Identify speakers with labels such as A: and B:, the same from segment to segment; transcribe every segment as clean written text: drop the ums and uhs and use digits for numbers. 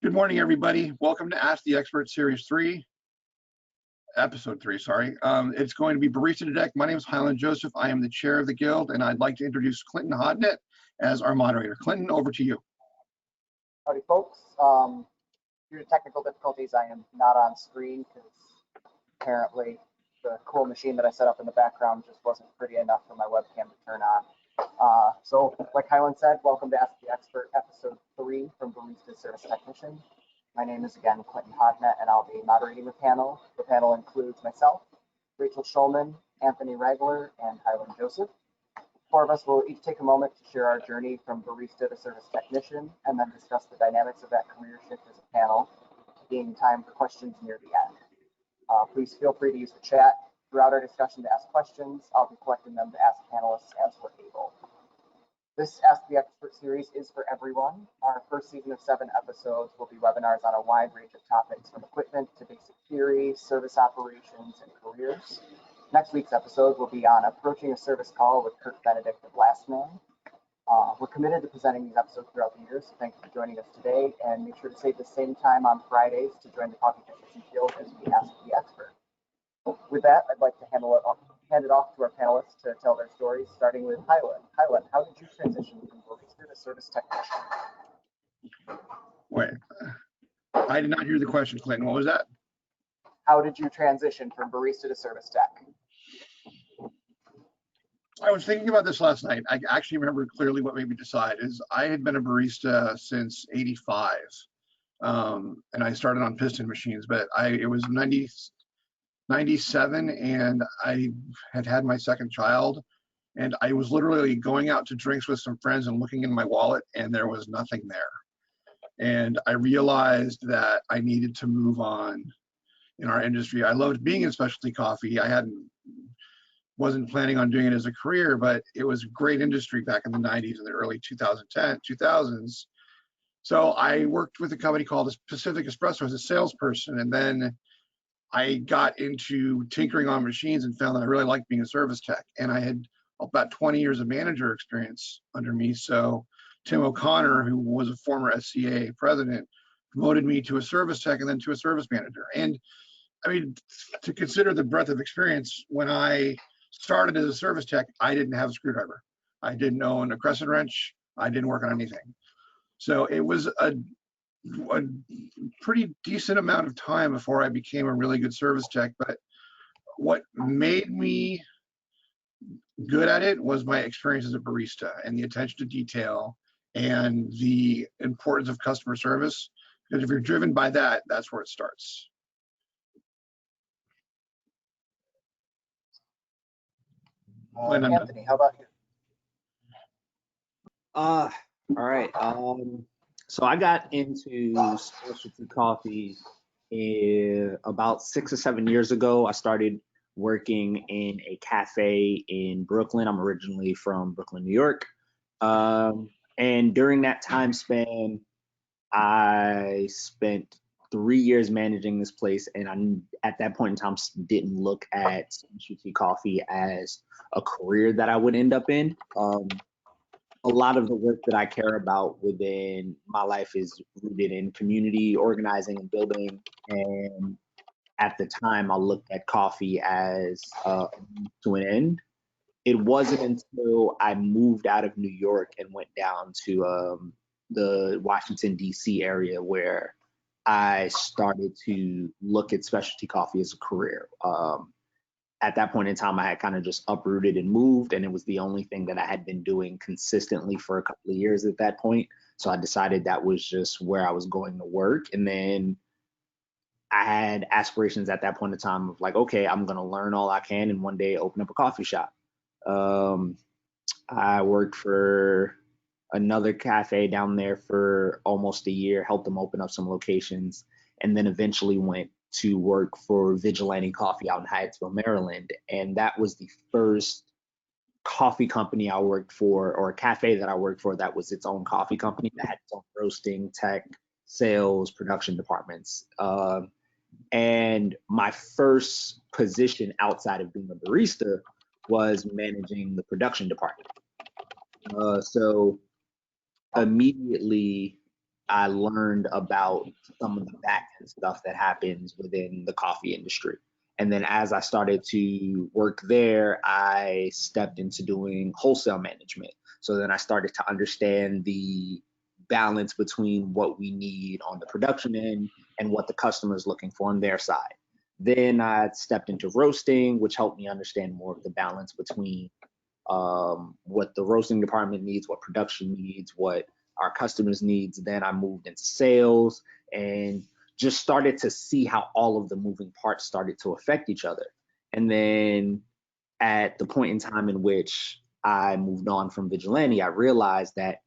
A: Good morning, everybody. Welcome to Ask the Expert Series 3, Episode 3, sorry. It's going to be Barista Deck. My name is Highland Joseph. I am the chair of the guild, and I'd like to introduce Clinton Hodnett as our moderator. Clinton, over to you.
B: Howdy, folks. Due to technical difficulties, I am not on screen because apparently the cool machine that I set up in the background just wasn't pretty enough for my webcam to turn on. So, like Highland said, welcome to Ask the Expert, Episode 3 from Barista Service Technician. My name is, again, Clinton Hodnett, and I'll be moderating the panel. The panel includes myself, Rachel Schulman, Anthony Regler, and Highland Joseph. Four of us will each take a moment to share our journey from barista to service technician, and then discuss the dynamics of that career shift as a panel, being time for questions near the end. Please feel free to use the chat throughout our discussion to ask questions. I'll be collecting them to ask panelists as we're able. This Ask the Expert series is for everyone. Our first season of 7 episodes will be webinars on a wide range of topics from equipment to basic theory, service operations, and careers. Next week's episode will be on approaching a service call with Kirk Benedict of Last Man. We're committed to presenting these episodes throughout the year, so thank you for joining us today, and make sure to save the same time on Fridays to join the Coffee Technician Guild as we ask the expert. With that, I'd like to hand it off to our panelists to tell their stories, starting with Highland. Highland, how did you transition from barista to service technician?
A: Wait, I did not hear the question, Clinton. What was that?
B: How did you transition from barista to service tech?
A: I was thinking about this last night. I actually remember clearly what made me decide is I had been a barista since '85, and I started on piston machines, but it was 97, and I had my second child, and I was literally going out to drinks with some friends and looking in my wallet, and there was nothing there. And I realized that I needed to move on in our industry. I loved being in specialty coffee. Wasn't planning on doing it as a career, but it was a great industry back in the 90s and the early 2000s. So I worked with a company called Pacific Espresso as a salesperson, and then I got into tinkering on machines and found that I really liked being a service tech. And I had about 20 years of manager experience under me. So Tim O'Connor, who was a former SCA president, promoted me to a service tech and then to a service manager. And I mean, to consider the breadth of experience, when I started as a service tech, I didn't have a screwdriver. I didn't own a crescent wrench. I didn't work on anything. So it was a pretty decent amount of time before I became a really good service tech. But what made me good at it was my experience as a barista and the attention to detail and the importance of customer service. Because if you're driven by that, that's where it starts.
B: Anthony, how about you?
C: All right. So I got into specialty coffee about 6 or 7 years ago. I started working in a cafe in Brooklyn. I'm originally from Brooklyn, New York. And during that time span, I spent 3 years managing this place, and I, at that point in time, didn't look at specialty coffee as a career that I would end up in. A lot of the work that I care about within my life is rooted in community organizing and building. And at the time, I looked at coffee as to an end. It wasn't until I moved out of New York and went down to the Washington, D.C. area where I started to look at specialty coffee as a career. At that point in time, I had kind of just uprooted and moved, and it was the only thing that I had been doing consistently for a couple of years at that point. So I decided that was just where I was going to work. And then I had aspirations at that point in time of like, okay, I'm going to learn all I can and one day open up a coffee shop. I worked for another cafe down there for almost a year, helped them open up some locations, and then eventually went to work for Vigilante Coffee out in Hyattsville, Maryland. And that was the first coffee company I worked for, or a cafe that I worked for that was its own coffee company that had its own roasting, tech, sales, production departments. And my first position outside of being a barista was managing the production department. So immediately I learned about some of the back end stuff that happens within the coffee industry. And then as I started to work there, I stepped into doing wholesale management. So then I started to understand the balance between what we need on the production end and what the customer is looking for on their side. Then I stepped into roasting, which helped me understand more of the balance between what the roasting department needs, what production needs, what our customers needs. Then I moved into sales and just started to see how all of the moving parts started to affect each other. And then at the point in time in which I moved on from Vigilante, I realized that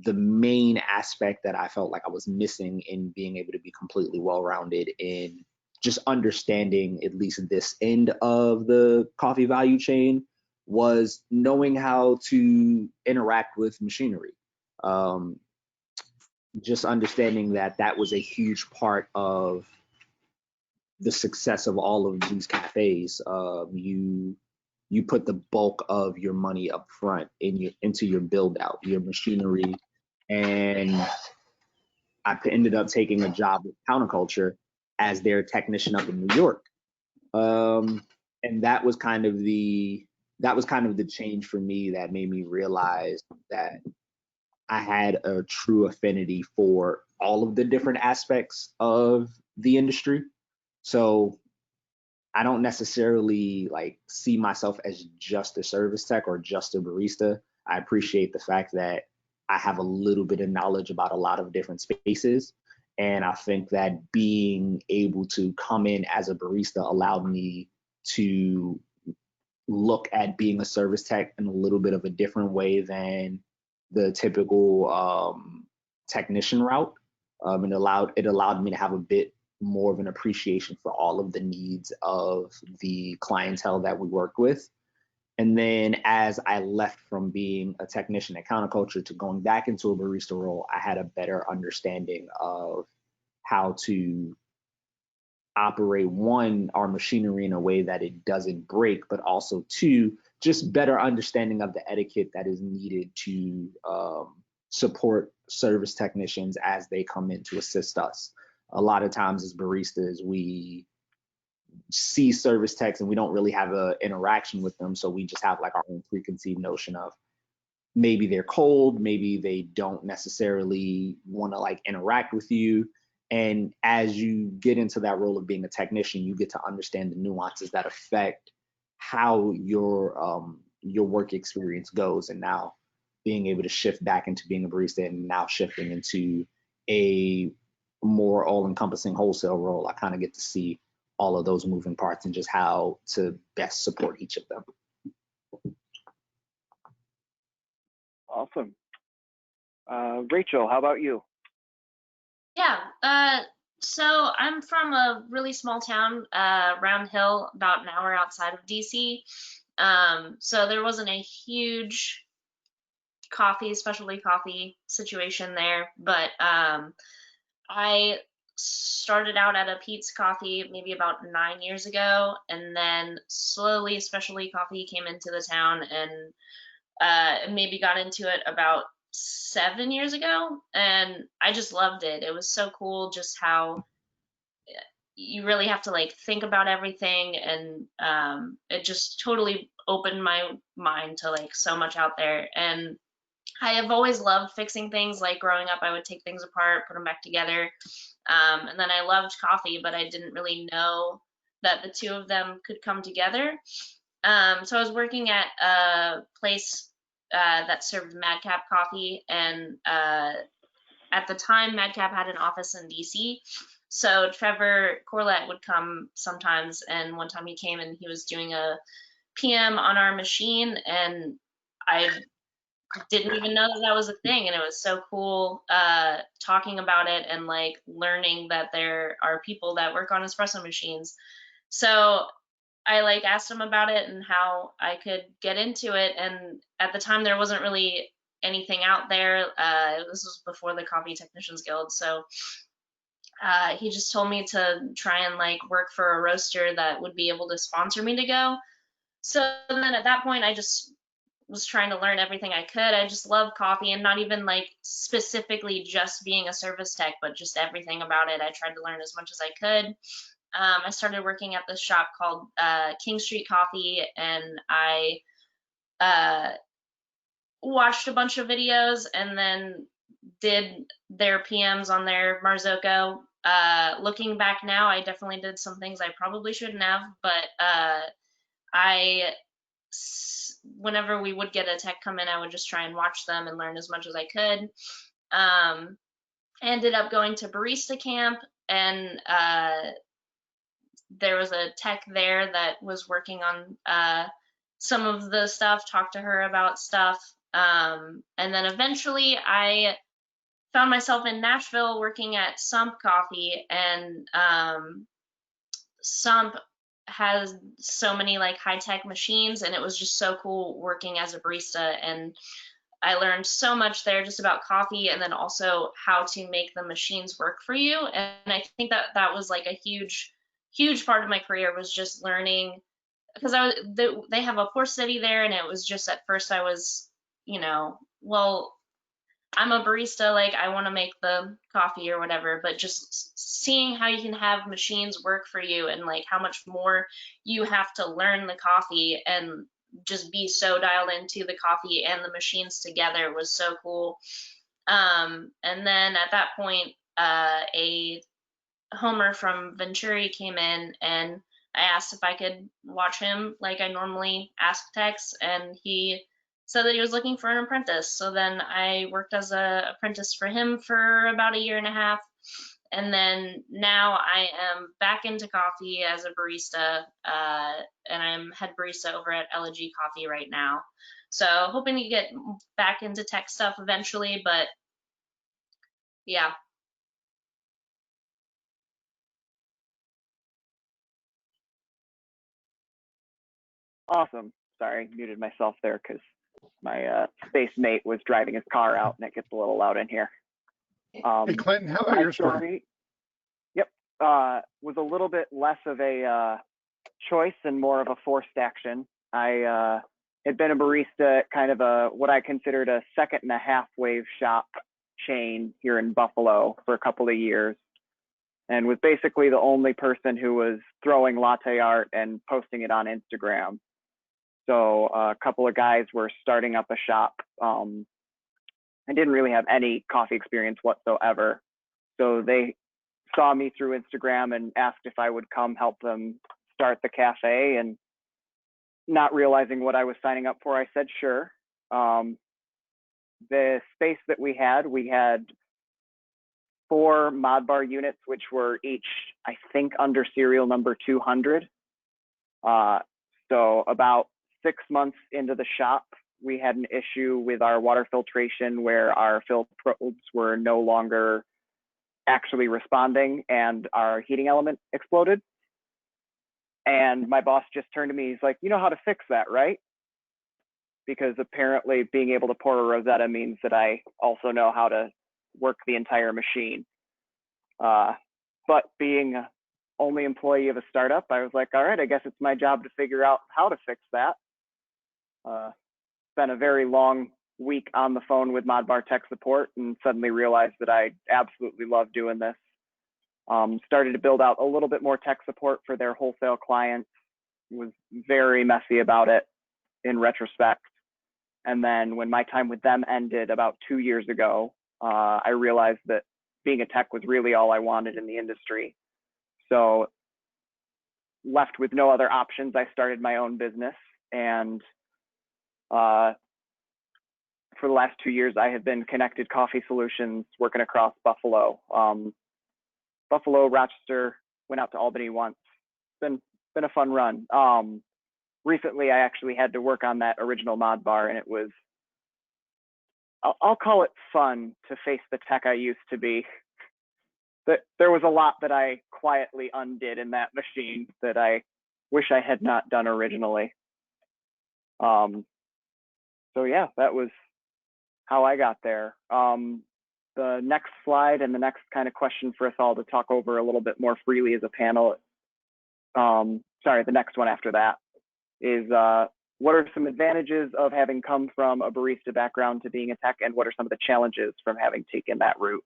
C: the main aspect that I felt like I was missing in being able to be completely well-rounded in just understanding at least this end of the coffee value chain was knowing how to interact with machinery. Just understanding that that was a huge part of the success of all of these cafes. You put the bulk of your money up front into your build out, your machinery, and I ended up taking a job with Counterculture as their technician up in New York. And that was kind of the change for me that made me realize that I had a true affinity for all of the different aspects of the industry. So I don't necessarily like see myself as just a service tech or just a barista. I appreciate the fact that I have a little bit of knowledge about a lot of different spaces. And I think that being able to come in as a barista allowed me to look at being a service tech in a little bit of a different way than the typical technician route. And it allowed me to have a bit more of an appreciation for all of the needs of the clientele that we work with. And then as I left from being a technician at Counterculture to going back into a barista role, I had a better understanding of how to operate, one, our machinery in a way that it doesn't break, but also two, just better understanding of the etiquette that is needed to support service technicians as they come in to assist us. A lot of times as baristas, we see service techs and we don't really have an interaction with them. So we just have like our own preconceived notion of maybe they're cold, maybe they don't necessarily want to like interact with you. And as you get into that role of being a technician, you get to understand the nuances that affect how your work experience goes. And now being able to shift back into being a barista and now shifting into a more all-encompassing wholesale role, I kind of get to see all of those moving parts and just how to best support each of them.
D: Awesome. Rachel, how about you?
E: Yeah, so I'm from a really small town, Round Hill, about an hour outside of DC. So there wasn't a huge specialty coffee situation there, but I started out at a Pete's Coffee maybe about 9 years ago, and then slowly specialty coffee came into the town, and maybe got into it about 7 years ago, and I just loved it. It was so cool just how you really have to like think about everything, and it just totally opened my mind to like so much out there. And I have always loved fixing things. Like growing up, I would take things apart, put them back together. And then I loved coffee, but I didn't really know that the two of them could come together. So I was working at a place that served Madcap coffee, and at the time, Madcap had an office in DC. So Trevor Corlett would come sometimes, and one time he came and he was doing a PM on our machine, and I didn't even know that that was a thing, and it was so cool talking about it and like learning that there are people that work on espresso machines. So I like asked him about it and how I could get into it, and at the time there wasn't really anything out there. This was before the Coffee Technicians Guild, so he just told me to try and like work for a roaster that would be able to sponsor me to go. So then at that point I just was trying to learn everything I could. I just love coffee, and not even like specifically just being a service tech, but just everything about it. I tried to learn as much as I could. I started working at this shop called King Street Coffee, and I watched a bunch of videos and then did their PMs on their Marzocco. Looking back now, I definitely did some things I probably shouldn't have, but whenever we would get a tech come in, I would just try and watch them and learn as much as I could. Ended up going to barista camp, and there was a tech there that was working on some of the stuff, talked to her about stuff. And then eventually I found myself in Nashville working at Sump Coffee, and Sump has so many like high-tech machines, and it was just so cool working as a barista, and I learned so much there just about coffee, and then also how to make the machines work for you. And I think that that was like a huge part of my career, was just learning, because they have a pour city there, and it was just, at first I was, well, I'm a barista, like I want to make the coffee or whatever, but just seeing how you can have machines work for you, and like how much more you have to learn the coffee and just be so dialed into the coffee and the machines together was so cool. And then at that point, a Homer from Venturi came in, and I asked if I could watch him like I normally ask techs, and he said that he was looking for an apprentice. So then I worked as an apprentice for him for about a year and a half. And then now I am back into coffee as a barista, and I'm head barista over at LG Coffee right now. So hoping to get back into tech stuff eventually, but yeah.
D: Awesome. Sorry, muted myself there because my space mate was driving his car out, and it gets a little loud in here.
A: Hey, Clinton, how about
D: My
A: your story?
D: Yep, was a little bit less of a choice and more of a forced action. I had been a barista at kind of what I considered a second and a half wave shop chain here in Buffalo for a couple of years, and was basically the only person who was throwing latte art and posting it on Instagram. So a couple of guys were starting up a shop. I didn't really have any coffee experience whatsoever. So they saw me through Instagram and asked if I would come help them start the cafe, and not realizing what I was signing up for, I said sure. The space that we had 4 mod bar units, which were each, I think, under serial number 200. So about 6 months into the shop, we had an issue with our water filtration where our fill probes were no longer actually responding, and our heating element exploded. And my boss just turned to me, he's like, "You know how to fix that, right?" Because apparently being able to pour a Rosetta means that I also know how to work the entire machine. But being only employee of a startup, I was like, all right, I guess it's my job to figure out how to fix that. Spent a very long week on the phone with Modbar tech support, and suddenly realized that I absolutely love doing this. Started to build out a little bit more tech support for their wholesale clients. Was very messy about it in retrospect. And then when my time with them ended about 2 years ago, I realized that being a tech was really all I wanted in the industry. So left with no other options, I started my own business. And for the last 2 years, I have been Connected Coffee Solutions, working across Buffalo. Buffalo, Rochester, went out to Albany once. It's been a fun run. Recently, I actually had to work on that original mod bar, and it was, I'll call it fun to face the tech I used to be. There was a lot that I quietly undid in that machine that I wish I had not done originally. So yeah, that was how I got there. The next slide and the next kind of question for us all to talk over a little bit more freely as a panel, sorry, the next one after that is what are some advantages of having come from a barista background to being a tech, and what are some of the challenges from having taken that route?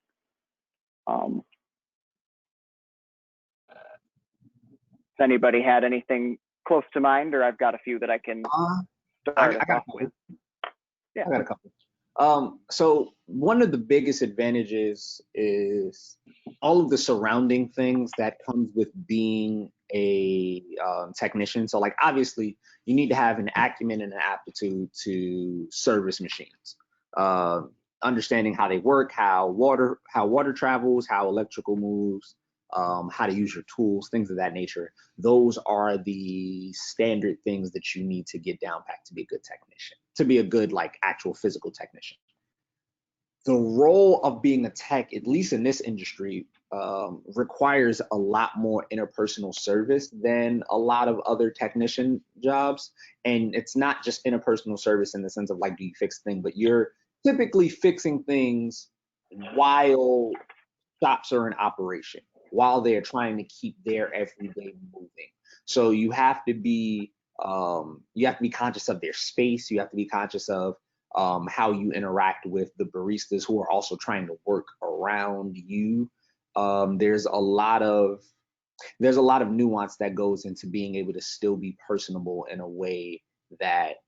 D: Has anybody had anything close to mind, or I've got a few that I can start
C: I
D: us
C: got
D: off
C: a
D: with?
C: couple.
D: Yeah.
C: I got a couple. So one of the biggest advantages is all of the surrounding things that comes with being a technician. So like obviously you need to have an acumen and an aptitude to service machines. Understanding how they work, how water travels, how electrical moves, how to use your tools, things of that nature. Those are the standard things that you need to get down pat to be a good technician, to be a good like actual physical technician. The role of being a tech, at least in this industry, requires a lot more interpersonal service than a lot of other technician jobs. And it's not just interpersonal service in the sense of like, do you fix things, but you're typically fixing things while shops are in operation, while they're trying to keep their everyday moving. So you have to be conscious of their space. You have to be conscious of how you interact with the baristas who are also trying to work around you. There's a lot of nuance that goes into being able to still be personable in a way that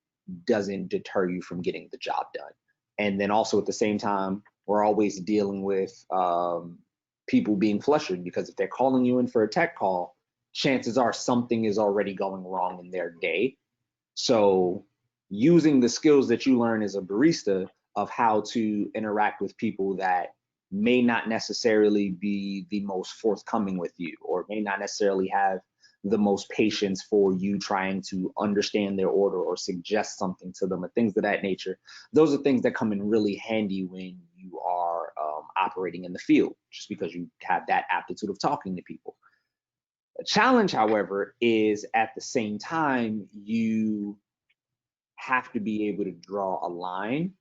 C: doesn't deter you from getting the job done. And then also at the same time, we're always dealing with people being flustered, because if they're calling you in for a tech call, chances are something is already going wrong in their day. So using the skills that you learn as a barista of how to interact with people that may not necessarily be the most forthcoming with you, or may not necessarily have the most patience for you trying to understand their order or suggest something to them, or things of that nature. Those are things that come in really handy when you are operating in the field, just because you have that aptitude of talking to people. The challenge, however, is at the same time, you have to be able to draw a line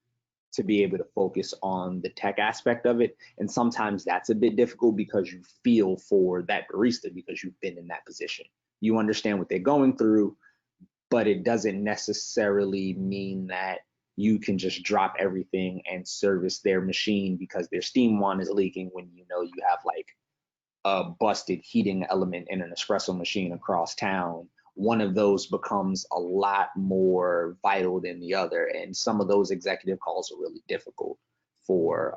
C: to be able to focus on the tech aspect of it. And sometimes that's a bit difficult because you feel for that barista, because you've been in that position. You understand what they're going through, but it doesn't necessarily mean that you can just drop everything and service their machine because their steam wand is leaking, when you know you have like a busted heating element in an espresso machine across town. One of those becomes a lot more vital than the other. And some of those executive calls are really difficult for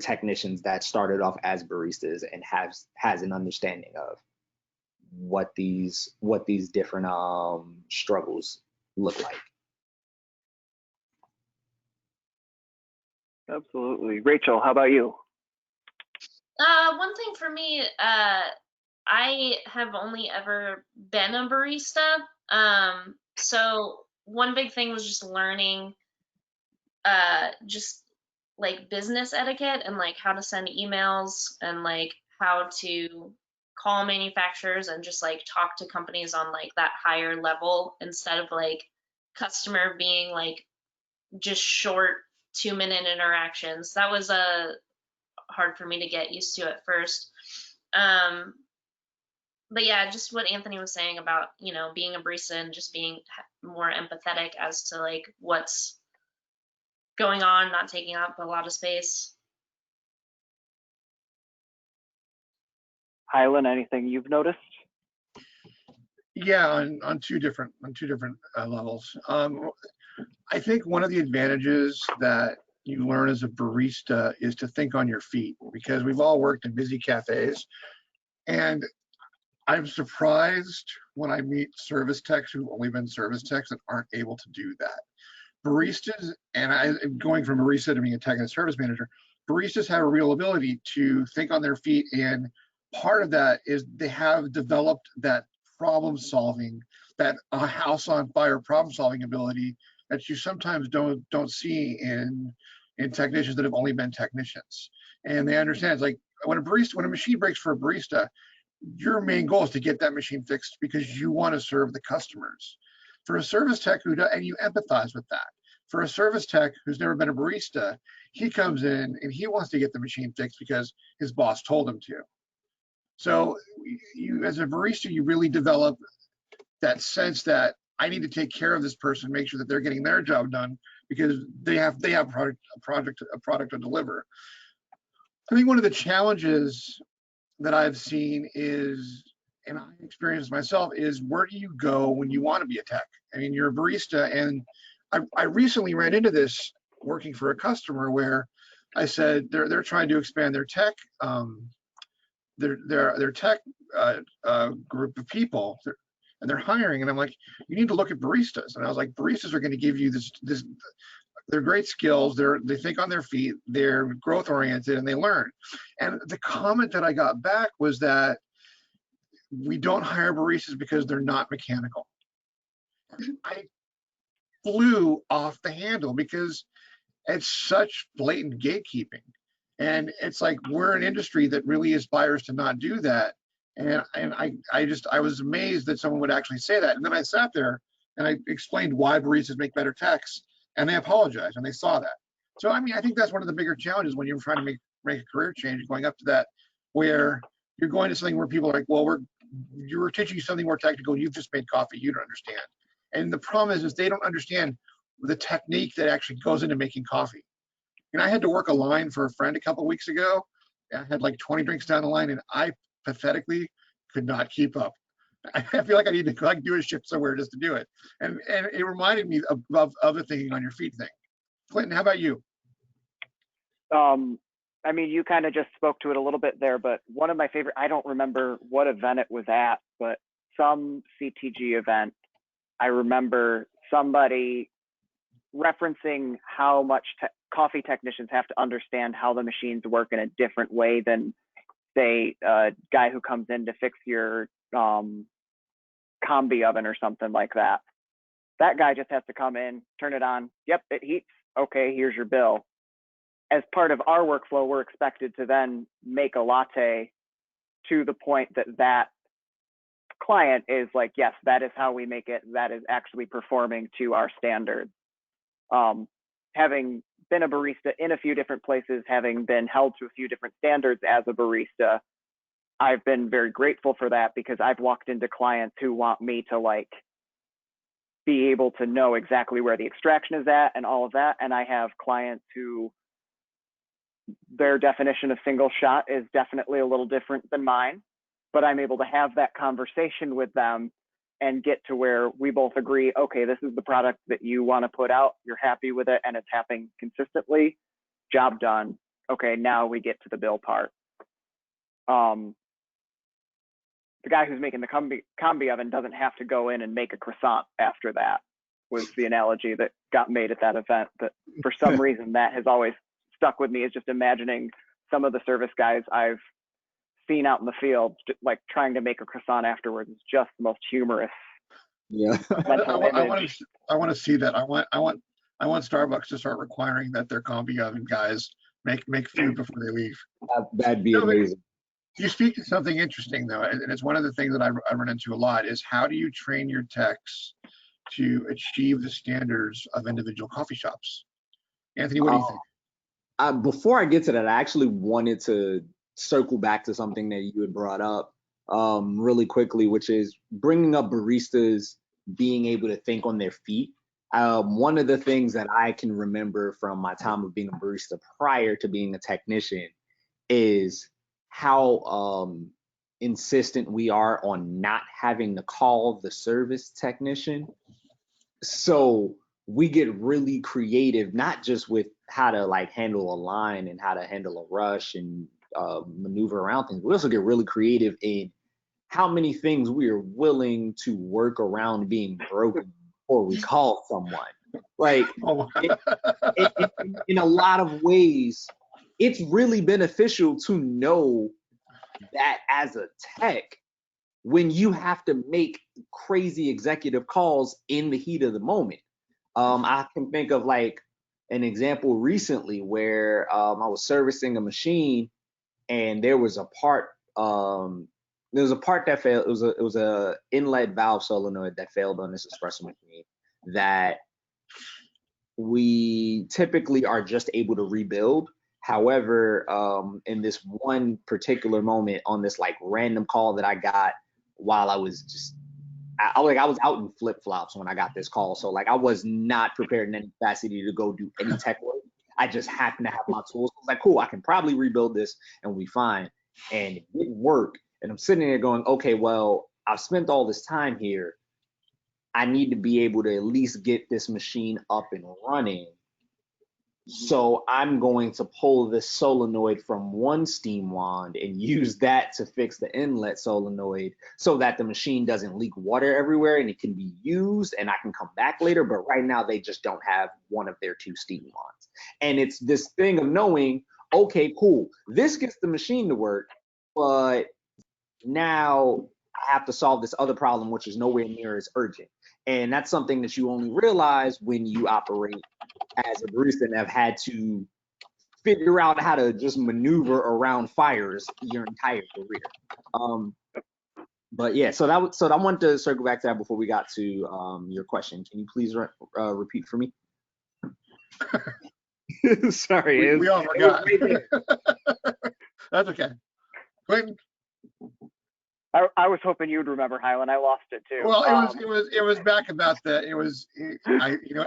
C: technicians that started off as baristas and has an understanding of what these different struggles look like.
D: Absolutely. Rachel, how about you?
E: One thing for me, I have only ever been a barista. So one big thing was just learning just like business etiquette, and like how to send emails, and like how to call manufacturers, and just like talk to companies on like that higher level, instead of like customer being like just short 2-minute interactions. That was hard for me to get used to at first. But yeah, just what Anthony was saying about, being a barista and just being more empathetic as to like what's going on, not taking up a lot of space.
D: Hylan, anything you've noticed?
A: Yeah, on two different levels. I think one of the advantages that you learn as a barista is to think on your feet, because we've all worked in busy cafes, and I'm surprised when I meet service techs who've only been service techs that aren't able to do that. Baristas, and I'm going from barista to being a tech and a service manager, baristas have a real ability to think on their feet, and part of that is they have developed that problem solving, that house on fire problem solving ability that you sometimes don't see in technicians that have only been technicians. And they understand, it's like when a machine breaks for a barista, your main goal is to get that machine fixed because you want to serve the customers. For a service tech and you empathize with that. For a service tech who's never been a barista, he comes in and he wants to get the machine fixed because his boss told him to. So you, as a barista, you really develop that sense that I need to take care of this person, make sure that they're getting their job done because they have a product to deliver. I think one of the challenges that I've seen is, and I experienced myself, is where do you go when you want to be a tech? I mean, you're a barista, and I recently ran into this working for a customer where I said they're trying to expand their tech their tech group of people, and they're hiring, and I'm like, you need to look at baristas. And I was like, baristas are going to give you this they're great skills, they think on their feet, they're growth oriented, and they learn. And the comment that I got back was that we don't hire baristas because they're not mechanical. I flew off the handle because it's such blatant gatekeeping. And it's like, we're an industry that really aspires to not do that. And I was amazed that someone would actually say that. And then I sat there and I explained why baristas make better techs, and they apologized and they saw that. So, I mean, I think that's one of the bigger challenges when you're trying to make a career change, going up to that, where you're going to something where people are like, well, you were teaching you something more technical. You've just made coffee. You don't understand. And the problem is they don't understand the technique that actually goes into making coffee. And I had to work a line for a friend a couple of weeks ago. I had like 20 drinks down the line, and I pathetically could not keep up. I feel like I need to like do a shift somewhere just to do it. And it reminded me of the thinking on your feet thing. Clinton, how about you?
D: I mean, you kind of just spoke to it a little bit there, but one of my favorite, I don't remember what event it was at, but some CTG event, I remember somebody referencing how much coffee technicians have to understand how the machines work in a different way than, say, a guy who comes in to fix your combi oven or something like that. That guy just has to come in, turn it on. Yep, it heats. Okay, here's your bill. As part of our workflow, we're expected to then make a latte to the point that client is like, yes, that is how we make it. That is actually performing to our standards. Having been a barista in a few different places, having been held to a few different standards as a barista, I've been very grateful for that, because I've walked into clients who want me to like be able to know exactly where the extraction is at and all of that. And I have clients who their definition of single shot is definitely a little different than mine, but I'm able to have that conversation with them and get to where we both agree, okay, this is the product that you want to put out, you're happy with it, and it's happening consistently, job done. Okay, now we get to the bill part. The guy who's making the combi oven doesn't have to go in and make a croissant after that, was the analogy that got made at that event. But for some reason, that has always stuck with me, is just imagining some of the service guys I've seen out in the field, like trying to make a croissant afterwards. Is just the most humorous.
C: Yeah.
A: I want to see that. I want Starbucks to start requiring that their combi oven guys make food before they leave.
C: That'd be amazing.
A: You speak to something interesting though, and it's one of the things that I run into a lot, is how do you train your techs to achieve the standards of individual coffee shops? Anthony, what do you think?
C: Before I get to that, I actually wanted to circle back to something that you had brought up really quickly, which is bringing up baristas being able to think on their feet. One of the things that I can remember from my time of being a barista prior to being a technician is how insistent we are on not having to call the service technician. So we get really creative, not just with how to like handle a line and how to handle a rush and maneuver around things. We also get really creative in how many things we are willing to work around being broken before we call someone. Like in a lot of ways, it's really beneficial to know that as a tech, when you have to make crazy executive calls in the heat of the moment. I can think of like an example recently where I was servicing a machine and there was a part that failed. It was a inlet valve solenoid that failed on this espresso machine that we typically are just able to rebuild. However, in this one particular moment on this like random call that I got while I was just I was out in flip flops when I got this call, so like I was not prepared in any capacity to go do any tech work. I just happened to have my tools. I was like, cool, I can probably rebuild this and we'll be fine. And it didn't work. And I'm sitting there going, okay, well, I've spent all this time here. I need to be able to at least get this machine up and running. So I'm going to pull this solenoid from one steam wand and use that to fix the inlet solenoid so that the machine doesn't leak water everywhere and it can be used and I can come back later. But right now they just don't have one of their 2 steam wands. And it's this thing of knowing, okay, cool, this gets the machine to work, but now I have to solve this other problem, which is nowhere near as urgent. And that's something that you only realize when you operate as a barista and have had to figure out how to just maneuver around fires your entire career. But yeah, so I wanted to circle back to that before we got to your question. Can you please repeat for me? Sorry,
A: We all forgot. That's okay. Clayton?
D: I was hoping you'd remember, Highland. I lost it too.
A: Well, it was back about that.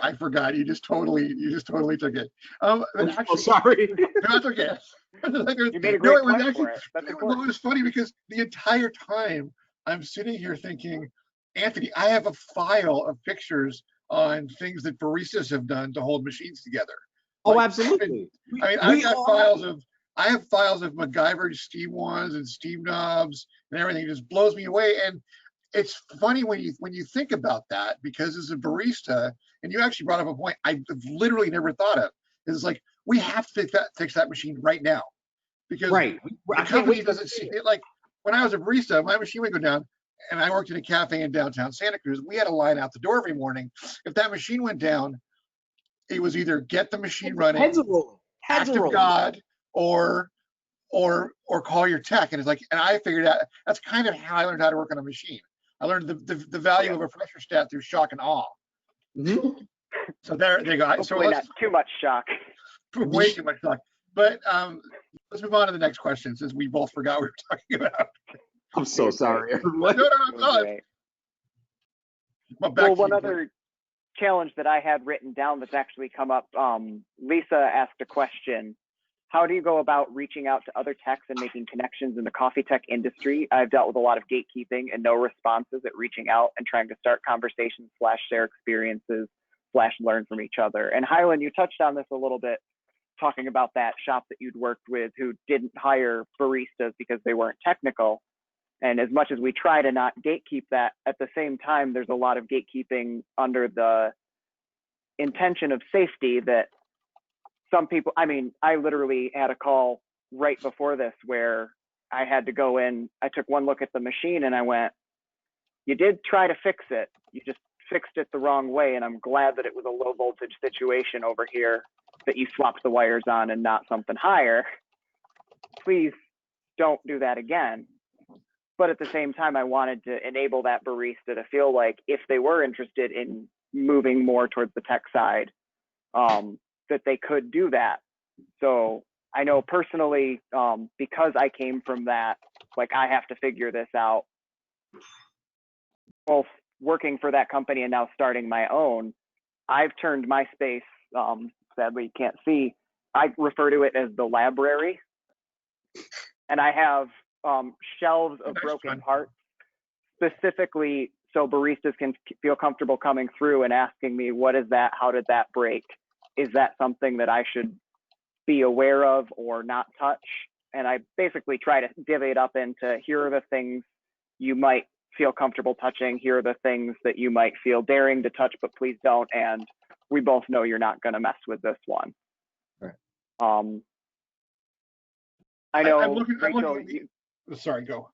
A: I forgot. You just totally took it. Actually,
C: sorry.
A: No, that's okay.
D: You made a great point for it. That's important.
A: It was funny because the entire time I'm sitting here thinking, Anthony, I have a file of pictures on things that baristas have done to hold machines together.
C: Oh, absolutely.
A: I have files of MacGyver steam wands and steam knobs and everything. It just blows me away. And it's funny when you think about that, because as a barista, and you actually brought up a point I've literally never thought of, is like, we have to fix that machine right now. Because
C: right.
A: The company doesn't see it. Like when I was a barista, my machine would go down, and I worked in a cafe in downtown Santa Cruz. We had a line out the door every morning. If that machine went down, it was either get the machine running,
C: heads are rolling,
A: act of God, or call your tech. And it's like, and I figured out that's kind of how I learned how to work on a machine. I learned the value of a pressure stat through shock and awe.
C: Mm-hmm.
A: So there they go. So
D: not too much shock.
A: Way too much shock. But let's move on to the next question, since we both forgot what we were talking about.
C: I'm so sorry, everyone.
A: No.
D: Well, one other challenge that I had written down that's actually come up, Lisa asked a question. How do you go about reaching out to other techs and making connections in the coffee tech industry? I've dealt with a lot of gatekeeping and no responses at reaching out and trying to start conversations / share experiences / learn from each other. And Highland, you touched on this a little bit, talking about that shop that you'd worked with who didn't hire baristas because they weren't technical. And as much as we try to not gatekeep that, at the same time, there's a lot of gatekeeping under the intention of safety that some people, I mean, I literally had a call right before this where I had to go in. I took one look at the machine and I went, you did try to fix it. You just fixed it the wrong way. And I'm glad that it was a low voltage situation over here that you swapped the wires on and not something higher. Please don't do that again. But at the same time, I wanted to enable that barista to feel like if they were interested in moving more towards the tech side, that they could do that. So I know personally, because I came from that, like I have to figure this out, both working for that company and now starting my own, I've turned my space, sadly you can't see, I refer to it as the library. And I have shelves of broken parts specifically so baristas can feel comfortable coming through and asking me, what is that? How did that break? Is that something that I should be aware of or not touch? And I basically try to divvy it up into, here are the things you might feel comfortable touching. Here are the things that you might feel daring to touch, but please don't. And we both know you're not going to mess with this one.
C: Right.
D: I know,
A: Rachel, sorry, go.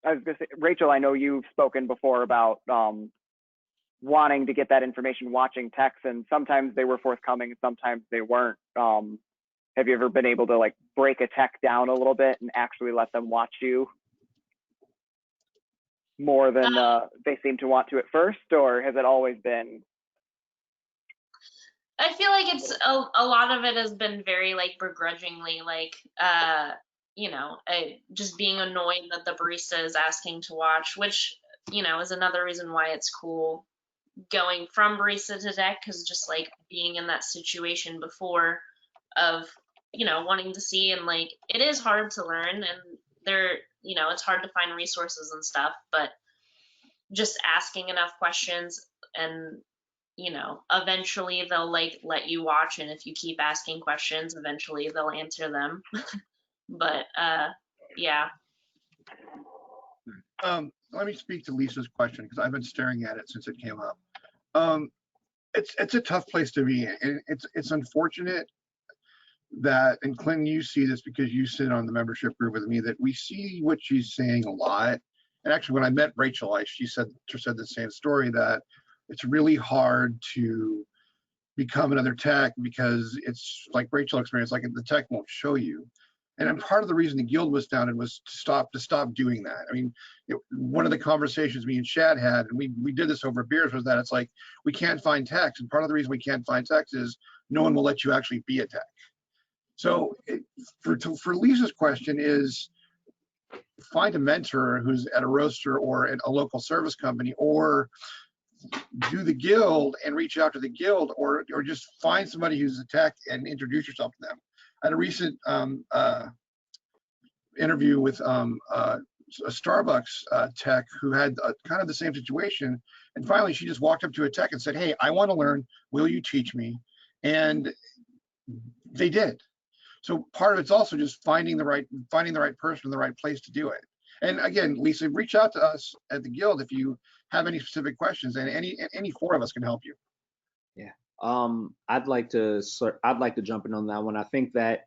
D: I was going to say, Rachel, I know you've spoken before about wanting to get that information, watching texts, and sometimes they were forthcoming, sometimes they weren't. Have you ever been able to like break a tech down a little bit and actually let them watch you more than they seem to want to at first, or has it always been?
E: I feel like it's a lot of it has been very like begrudgingly, like just being annoyed that the barista is asking to watch, which is another reason why it's cool going from barista to tech, because just like being in that situation before of wanting to see, and like it is hard to learn, and there it's hard to find resources and stuff, but just asking enough questions, and eventually they'll like let you watch, and if you keep asking questions, eventually they'll answer them. But yeah.
A: Let me speak to Lisa's question because I've been staring at it since it came up. It's a tough place to be in. And it's unfortunate that, and Clinton, you see this because you sit on the membership group with me, that we see what she's saying a lot. And actually, when I met Rachel, she said the same story, that it's really hard to become another tech because it's like Rachel experienced, like the tech won't show you. And part of the reason the guild was founded was to stop doing that. I mean, one of the conversations me and Chad had, and we did this over beers, was that it's like we can't find techs, and part of the reason we can't find techs is no one will let you actually be a tech. So for Lisa's question is, find a mentor who's at a roaster or at a local service company, or do the guild and reach out to the guild, or just find somebody who's a tech and introduce yourself to them. I had a recent interview with a Starbucks tech who had kind of the same situation, and finally she just walked up to a tech and said, "Hey, I want to learn. Will you teach me?" And they did. So part of it's also just finding the right person in the right place to do it. And again, Lisa, reach out to us at the guild if you have any specific questions, and any four of us can help you.
C: Yeah. I'd like to jump in on that one. I think that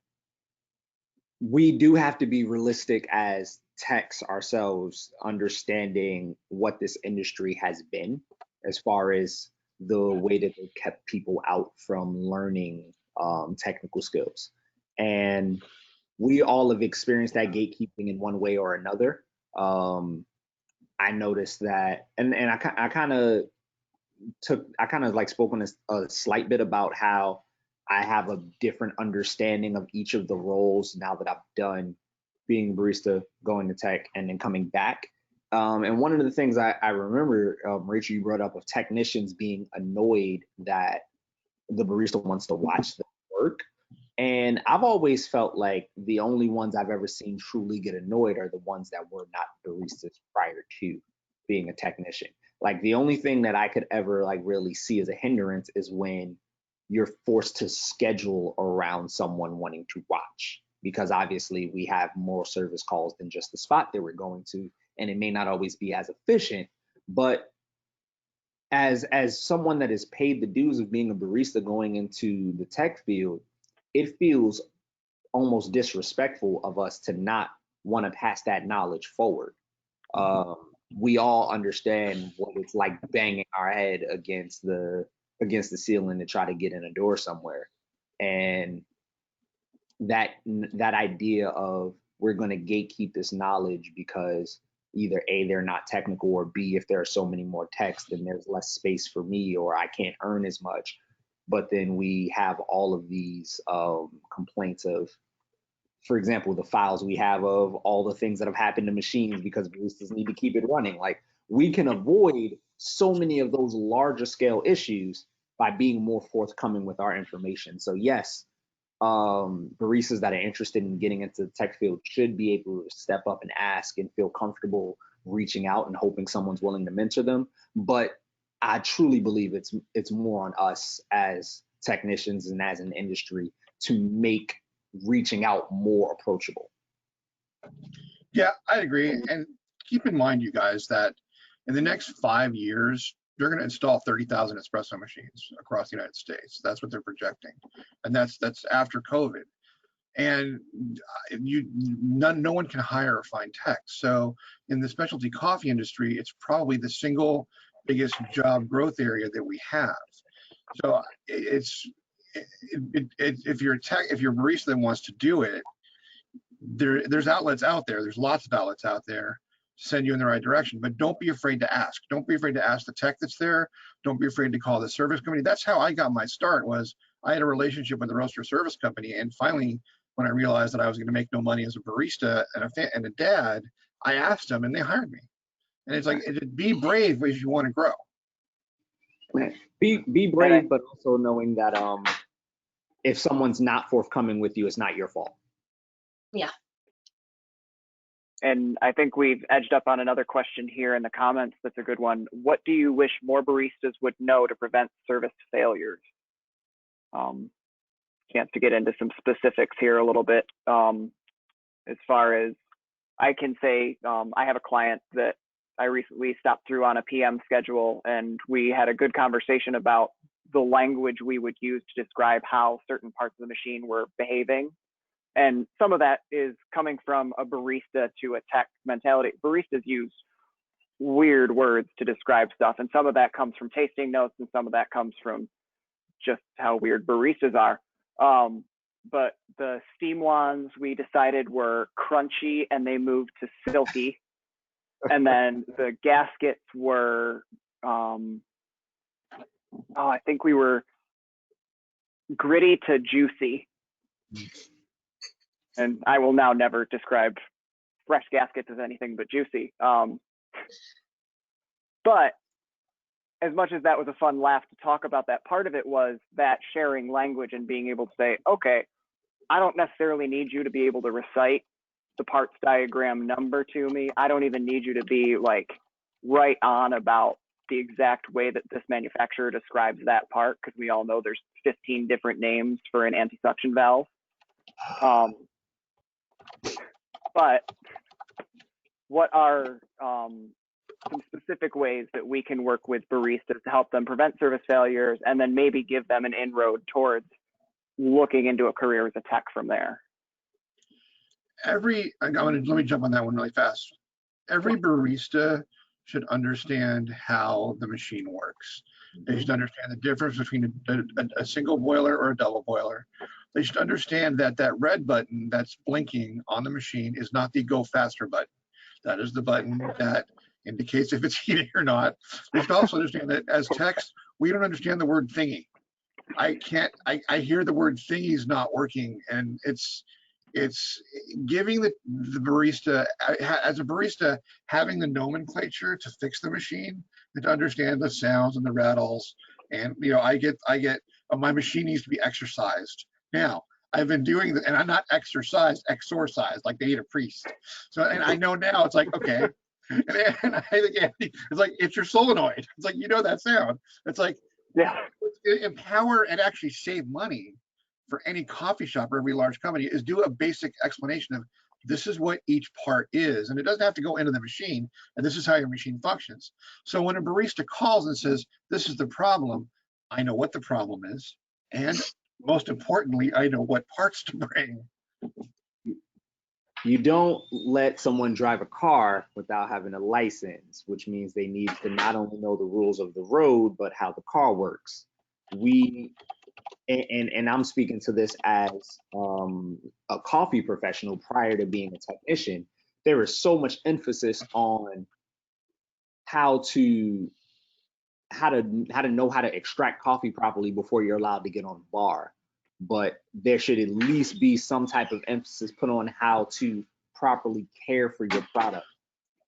C: we do have to be realistic as techs ourselves, understanding what this industry has been as far as the way that they've kept people out from learning technical skills. And we all have experienced that gatekeeping in one way or another. I noticed that, and I kind of like spoke on a slight bit about how I have a different understanding of each of the roles now that I've done being a barista, going to tech, and then coming back. And one of the things I remember, Rachel, you brought up of technicians being annoyed that the barista wants to watch them work. And I've always felt like the only ones I've ever seen truly get annoyed are the ones that were not baristas prior to being a technician. Like the only thing that I could ever like really see as a hindrance is when you're forced to schedule around someone wanting to watch, because obviously we have more service calls than just the spot that we're going to, and it may not always be as efficient. But as someone that is paid the dues of being a barista going into the tech field, it feels almost disrespectful of us to not want to pass that knowledge forward. We all understand what it's like banging our head against the ceiling to try to get in a door somewhere, and that idea of we're going to gatekeep this knowledge because either A, they're not technical, or B, if there are so many more techs, then there's less space for me, or I can't earn as much. But then we have all of these complaints of, for example, the files we have of all the things that have happened to machines because baristas need to keep it running. Like, we can avoid so many of those larger scale issues by being more forthcoming with our information. So yes, baristas that are interested in getting into the tech field should be able to step up and ask and feel comfortable reaching out and hoping someone's willing to mentor them. But I truly believe it's more on us as technicians and as an industry to make reaching out more approachable.
A: Yeah, I agree. And keep in mind, you guys, that in the next 5 years, they're going to install 30,000 espresso machines across the United States. That's what they're projecting, and that's after COVID. And no one can hire or find techs. So in the specialty coffee industry, it's probably the single biggest job growth area that we have. So if you're a tech, if you're a barista that wants to do it, there's outlets out there. There's lots of outlets out there to send you in the right direction. But don't be afraid to ask. Don't be afraid to ask the tech that's there. Don't be afraid to call the service company. That's how I got my start. Was I had a relationship with a roaster service company, and finally, when I realized that I was going to make no money as a barista and a dad, I asked them, and they hired me. And it's like, be brave if you want to grow.
C: Be brave, but also knowing that if someone's not forthcoming with you, it's not your fault.
E: Yeah.
D: And I think we've edged up on another question here in the comments. That's a good one. What do you wish more baristas would know to prevent service failures? Chance to get into some specifics here a little bit. As far as I can say, I have a client that I recently stopped through on a PM schedule, and we had a good conversation about the language we would use to describe how certain parts of the machine were behaving. And some of that is coming from a barista to a tech mentality. Baristas use weird words to describe stuff, and some of that comes from tasting notes, and some of that comes from just how weird baristas are. But the steam wands we decided were crunchy, and they moved to silky. And then the gaskets were, I think we were gritty to juicy. And I will now never describe fresh gaskets as anything but juicy. But as much as that was a fun laugh to talk about, that part of it was that sharing language and being able to say, okay, I don't necessarily need you to be able to recite the parts diagram number to me. I don't even need you to be like right on about the exact way that this manufacturer describes that part, because we all know there's 15 different names for an anti-suction valve. But what are some specific ways that we can work with baristas to help them prevent service failures, and then maybe give them an inroad towards looking into a career as a tech from there?
A: Let me jump on that one really fast. Every barista should understand how the machine works. They should understand the difference between a single boiler or a double boiler. They should understand that that red button that's blinking on the machine is not the go faster button. That is the button that indicates if it's heating or not. They should also understand that as techs, we don't understand the word thingy. I hear the word thingy's not working, and it's giving the barista, as a barista, having the nomenclature to fix the machine and to understand the sounds and the rattles. And I get my machine needs to be exercised. Now I've been doing that, and I'm not exorcised like they need a priest. So, and I know now it's like, okay. And I think it's like, it's your solenoid. It's like, that sound. It's like,
D: yeah,
A: empower and actually save money for any coffee shop or every large company is do a basic explanation of this is what each part is, and it doesn't have to go into the machine, and this is how your machine functions. So when a barista calls and says, this is the problem, I know what the problem is, and most importantly, I know what parts to bring.
C: You don't let someone drive a car without having a license, which means they need to not only know the rules of the road, but how the car works. And I'm speaking to this as a coffee professional prior to being a technician. There is so much emphasis on how to know how to extract coffee properly before you're allowed to get on the bar. But there should at least be some type of emphasis put on how to properly care for your product.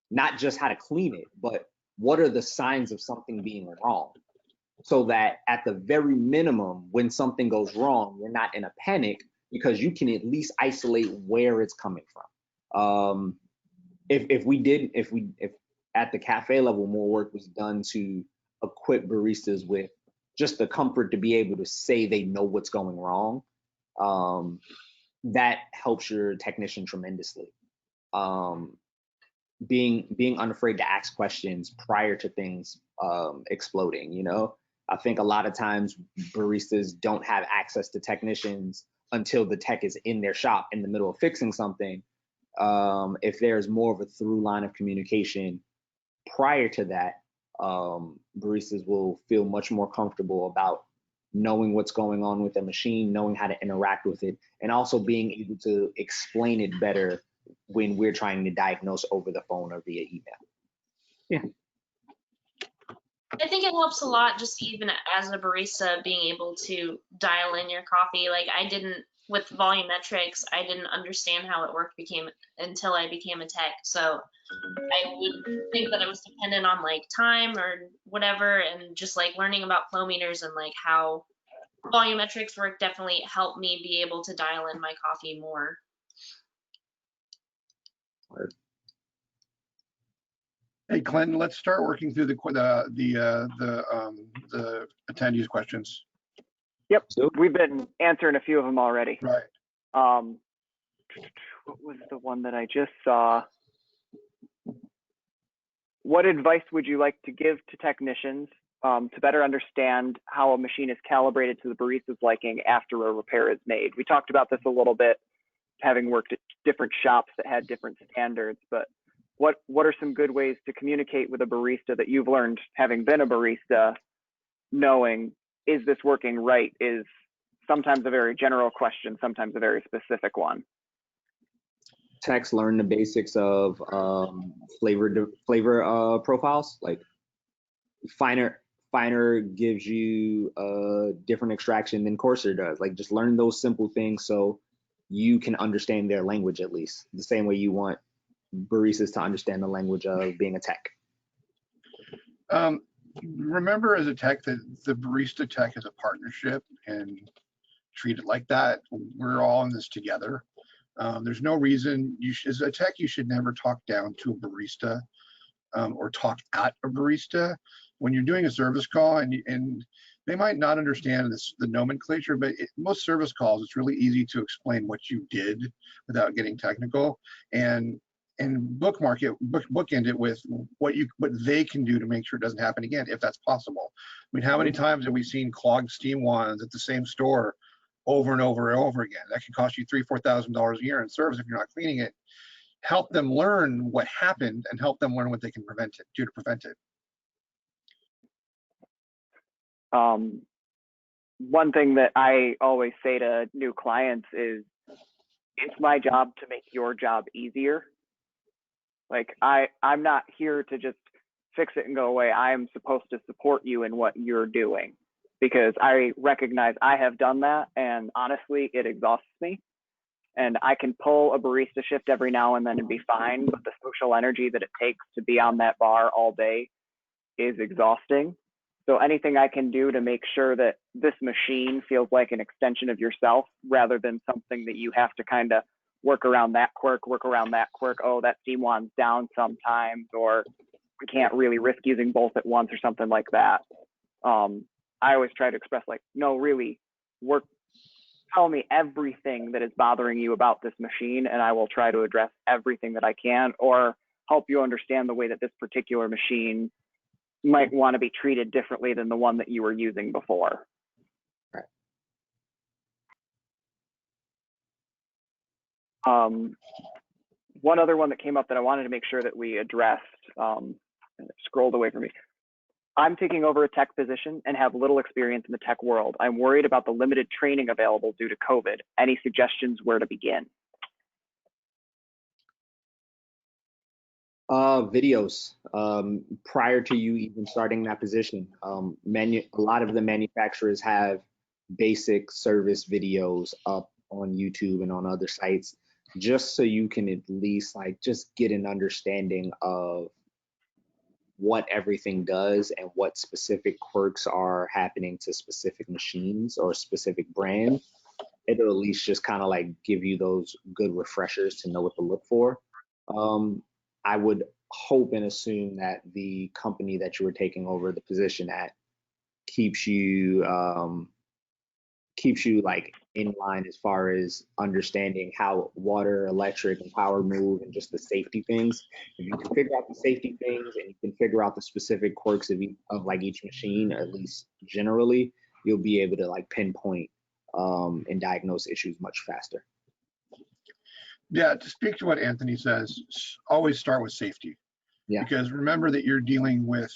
C: Not just how to clean it, but what are the signs of something being wrong? So that at the very minimum, when something goes wrong, you're not in a panic because you can at least isolate where it's coming from. If at the cafe level, more work was done to equip baristas with just the comfort to be able to say they know what's going wrong, that helps your technician tremendously. Being unafraid to ask questions prior to things exploding, I think a lot of times baristas don't have access to technicians until the tech is in their shop in the middle of fixing something. If there's more of a through line of communication prior to that, baristas will feel much more comfortable about knowing what's going on with the machine, knowing how to interact with it, and also being able to explain it better when we're trying to diagnose over the phone or via email. Yeah.
E: I think it helps a lot, just even as a barista, being able to dial in your coffee. Like I didn't with volumetrics, I didn't understand how it worked until I became a tech. So I would think that it was dependent on like time or whatever, and just like learning about flow meters and like how volumetrics work definitely helped me be able to dial in my coffee more.
A: Hey, Clinton, let's start working through the attendees' questions.
D: Yep,
C: So,
D: we've been answering a few of them already.
A: Right.
D: What was the one that I just saw? What advice would you like to give to technicians to better understand how a machine is calibrated to the barista's liking after a repair is made? We talked about this a little bit, having worked at different shops that had different standards, but what are some good ways to communicate with a barista that you've learned having been a barista, knowing is this working right is sometimes a very general question, sometimes a very specific one.
C: techs learn the basics of flavor profiles. Like finer gives you a different extraction than coarser does. Like just learn those simple things so you can understand their language, at least the same way you want baristas to understand the language of being a tech.
A: Remember as a tech that the barista tech is a partnership, and treat it like that. We're all in this together. There's no reason as a tech, you should never talk down to a barista or talk at a barista. When you're doing a service call and they might not understand the nomenclature, but most service calls, it's really easy to explain what you did without getting technical, and bookend it with what they can do to make sure it doesn't happen again, if that's possible. I mean, how many times have we seen clogged steam wands at the same store over and over and over again? That can cost you $3,000-$4,000 a year in service if you're not cleaning it. Help them learn what happened and help them learn what they can do to prevent it.
D: One thing that I always say to new clients is, it's my job to make your job easier. Like I'm not here to just fix it and go away. I am supposed to support you in what you're doing, because I recognize I have done that, and honestly, it exhausts me. And I can pull a barista shift every now and then and be fine, but the social energy that it takes to be on that bar all day is exhausting. So anything I can do to make sure that this machine feels like an extension of yourself rather than something that you have to kind of work around that quirk. Oh, that steam wand's down sometimes, or we can't really risk using both at once or something like that. I always try to express like, no, really, tell me everything that is bothering you about this machine, and I will try to address everything that I can, or help you understand the way that this particular machine might want to be treated differently than the one that you were using before.
C: Right.
D: One other one that came up that I wanted to make sure that we addressed, and it scrolled away from me. I'm taking over a tech position and have little experience in the tech world. I'm worried about the limited training available due to COVID. Any suggestions where to begin?
C: Videos prior to you even starting that position. A lot of the manufacturers have basic service videos up on YouTube and on other sites, just so you can at least like just get an understanding of what everything does and what specific quirks are happening to specific machines or specific brands. It'll at least just kind of like give you those good refreshers to know what to look for. I would hope and assume that the company that you were taking over the position at keeps you like in line as far as understanding how water, electric, and power move, and just the safety things. If you can figure out the safety things and you can figure out the specific quirks of like each machine, or at least generally, you'll be able to like pinpoint and diagnose issues much faster.
A: Yeah, to speak to what Anthony says, always start with safety.
C: Yeah.
A: Because remember that you're dealing with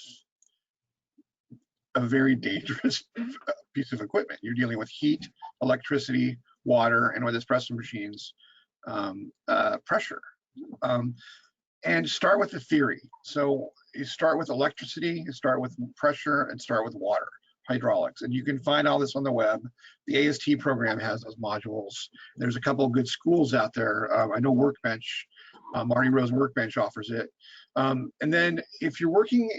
A: a very dangerous piece of equipment. You're dealing with heat, electricity, water, and with espresso machines, pressure. And start with the theory. So you start with electricity, you start with pressure, and start with water, hydraulics. And you can find all this on the web. The AST program has those modules. There's a couple of good schools out there. I know Workbench, Marty Rose Workbench offers it. And then if you're working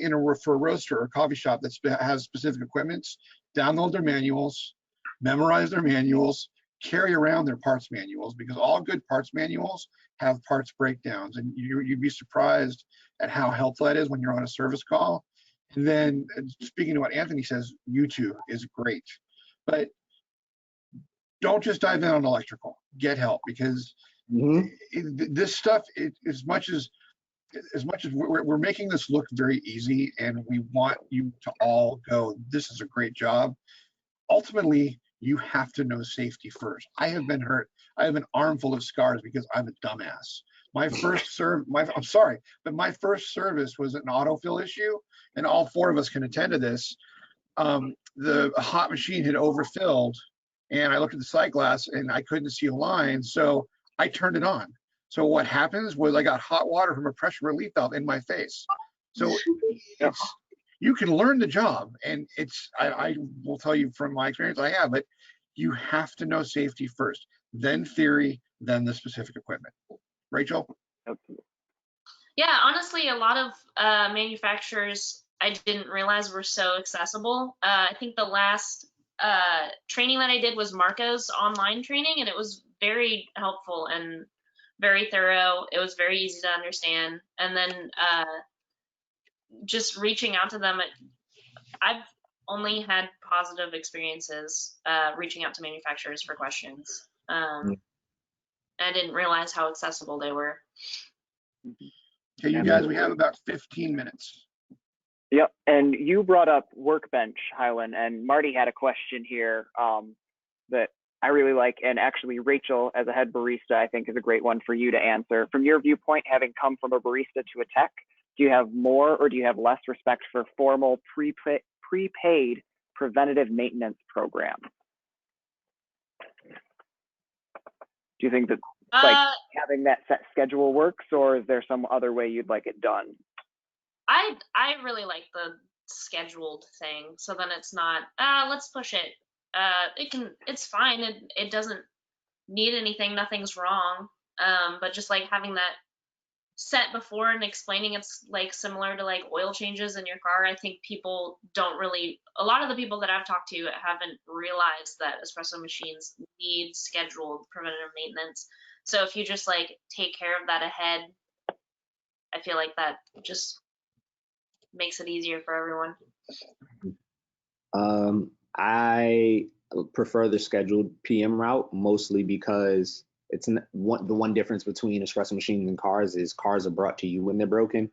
A: for a roaster or a coffee shop that has specific equipments, download their manuals, memorize their manuals, carry around their parts manuals, because all good parts manuals have parts breakdowns, and you'd be surprised at how helpful that is when you're on a service call. And then speaking to what Anthony says, YouTube is great, but don't just dive in on electrical, get help, because this stuff, as much as we're making this look very easy and we want you to all go, this is a great job, ultimately you have to know safety first. I have been hurt. I have an armful of scars because I'm a dumbass. My first I'm sorry, but my first service was an autofill issue, and all four of us can attend to this. The hot machine had overfilled, and I looked at the sight glass and I couldn't see a line, so I turned it on. So what happens was I got hot water from a pressure relief valve in my face. So you can learn the job, and I will tell you from my experience I have, but you have to know safety first, then theory, then the specific equipment. Rachel?
E: Yeah, honestly, a lot of manufacturers I didn't realize were so accessible. I think the last training that I did was Marco's online training, and it was very helpful and very thorough. It was very easy to understand. And then just reaching out to them, I've only had positive experiences reaching out to manufacturers for questions. I didn't realize how accessible they were.
A: Okay, you guys, we have about 15 minutes.
D: Yep, and you brought up Workbench, Hyland, and Marty had a question here that I really like, and actually Rachel, as a head barista, I think is a great one for you to answer. From your viewpoint, having come from a barista to a tech, do you have more or do you have less respect for formal prepaid preventative maintenance programs? Do you think that like having that set schedule works, or is there some other way you'd like it done?
E: I really like the scheduled thing, so then it's not let's push it. It's fine. It doesn't need anything. Nothing's wrong. But just like having that set before and explaining it's like similar to like oil changes in your car. I think people don't really, a lot of the people that I've talked to haven't realized that espresso machines need scheduled preventative maintenance. So if you just like take care of that ahead, I feel like that just makes it easier for everyone.
C: I prefer the scheduled PM route, mostly because the one difference between espresso machines and cars is cars are brought to you when they're broken.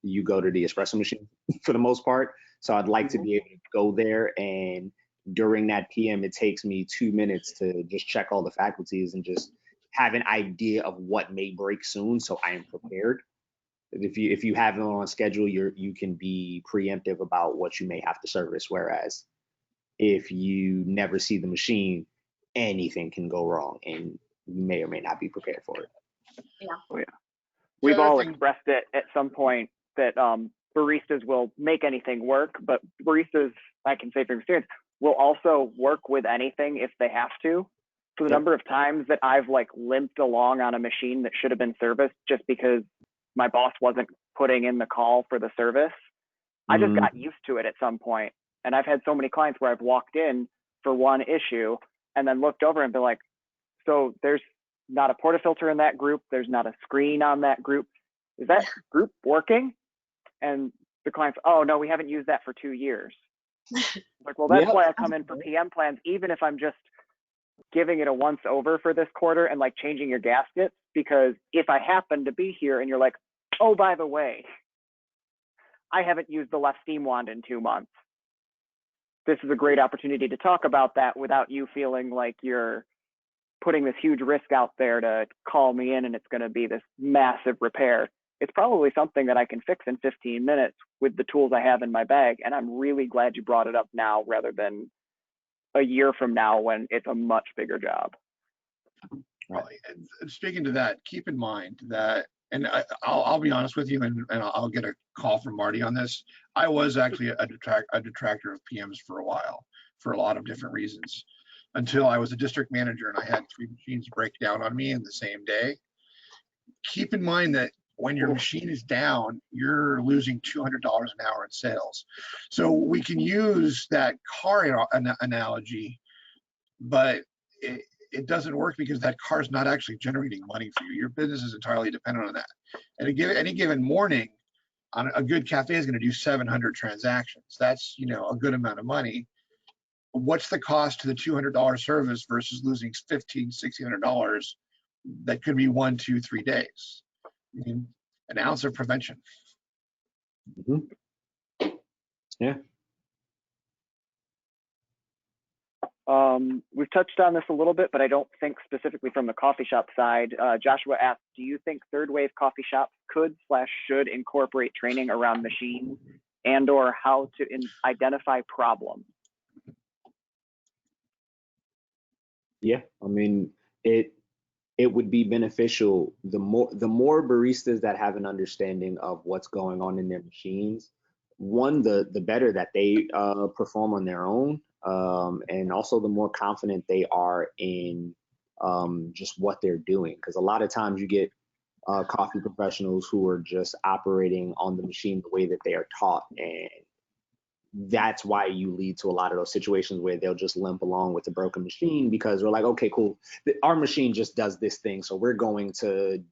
C: You go to the espresso machine for the most part. So I'd like to be able to go there, and during that PM, it takes me 2 minutes to just check all the faculties and just have an idea of what may break soon, so I am prepared. If you have it on schedule, you can be preemptive about what you may have to service. Whereas if you never see the machine, anything can go wrong, and you may or may not be prepared for it.
E: Yeah.
D: Oh, yeah. We've all expressed it at some point that baristas will make anything work, but baristas, I can say from experience, will also work with anything if they have to. So the number of times that I've like limped along on a machine that should have been serviced just because my boss wasn't putting in the call for the service, I just got used to it at some point. And I've had so many clients where I've walked in for one issue and then looked over and been like, so there's not a portafilter in that group. There's not a screen on that group. Is that group working? And the client's, oh no, we haven't used that for 2 years. Like, well, that's why I come in for PM plans, even if I'm just giving it a once over for this quarter and like changing your gaskets, because if I happen to be here and you're like, oh, by the way, I haven't used the left steam wand in 2 months. This is a great opportunity to talk about that without you feeling like you're putting this huge risk out there to call me in and it's going to be this massive repair. It's probably something that I can fix in 15 minutes with the tools I have in my bag. And I'm really glad you brought it up now rather than a year from now when it's a much bigger job.
A: Well, and speaking to that, keep in mind that and I'll be honest with you, and I'll get a call from Marty on this. I was actually a detractor of PMs for a while, for a lot of different reasons, until I was a district manager and I had 3 machines break down on me in the same day. Keep in mind that when your machine is down, you're losing $200 an hour in sales. So we can use that car analogy, but it doesn't work because that car is not actually generating money for you. Your business is entirely dependent on that. And any given morning, on a good cafe is going to do 700 transactions. That's, you know, a good amount of money. What's the cost to the $200 service versus losing $1,500, $1,600? That could be 1, 2, 3 days. I mean, an ounce of prevention.
C: Mm-hmm. Yeah.
D: We've touched on this a little bit, but I don't think specifically from the coffee shop side. Joshua asked, do you think third wave coffee shops could/should incorporate training around machines and or how to identify problems?
C: Yeah, I mean, it would be beneficial. The more baristas that have an understanding of what's going on in their machines, one, the better that they perform on their own, and also the more confident they are in just what they're doing. Because a lot of times you get coffee professionals who are just operating on the machine the way that they are taught, and that's why you lead to a lot of those situations where they'll just limp along with the broken machine because we're like, okay, cool, our machine just does this thing, so we're going to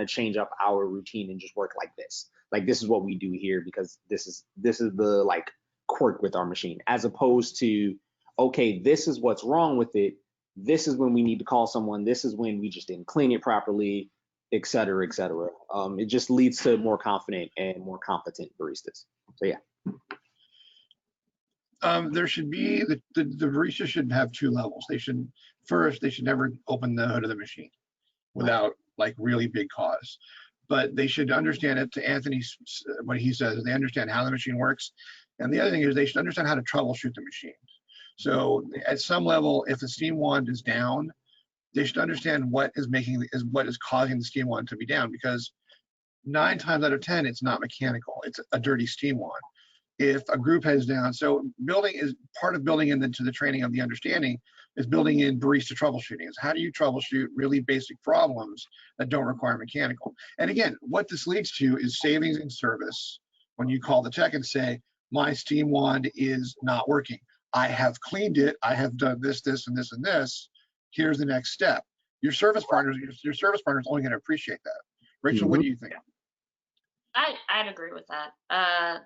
C: change up our routine and just work like this. Like, this is what we do here because this is the like quirk with our machine, as opposed to, okay, this is what's wrong with it. This is when we need to call someone. This is when we just didn't clean it properly, et cetera, et cetera. It just leads to more confident and more competent baristas. So yeah.
A: There should be the barista should have 2 levels. They should never open the hood of the machine without like really big cause. But they should understand it, to Anthony's what he says, they understand how the machine works. And the other thing is they should understand how to troubleshoot the machine. So at some level, if the steam wand is down, they should understand what is causing the steam wand to be down, because 9 times out of 10, it's not mechanical. It's a dirty steam wand. If a group heads down, so building is part of building into the training of the understanding is building in barista troubleshooting. Is how do you troubleshoot really basic problems that don't require mechanical? And again, what this leads to is savings in service. When you call the tech and say, my steam wand is not working. I have cleaned it. I have done this, this, and this, and this. Here's the next step. Your service partners only going to appreciate that. Rachel, what do you think?
E: I'd agree with that.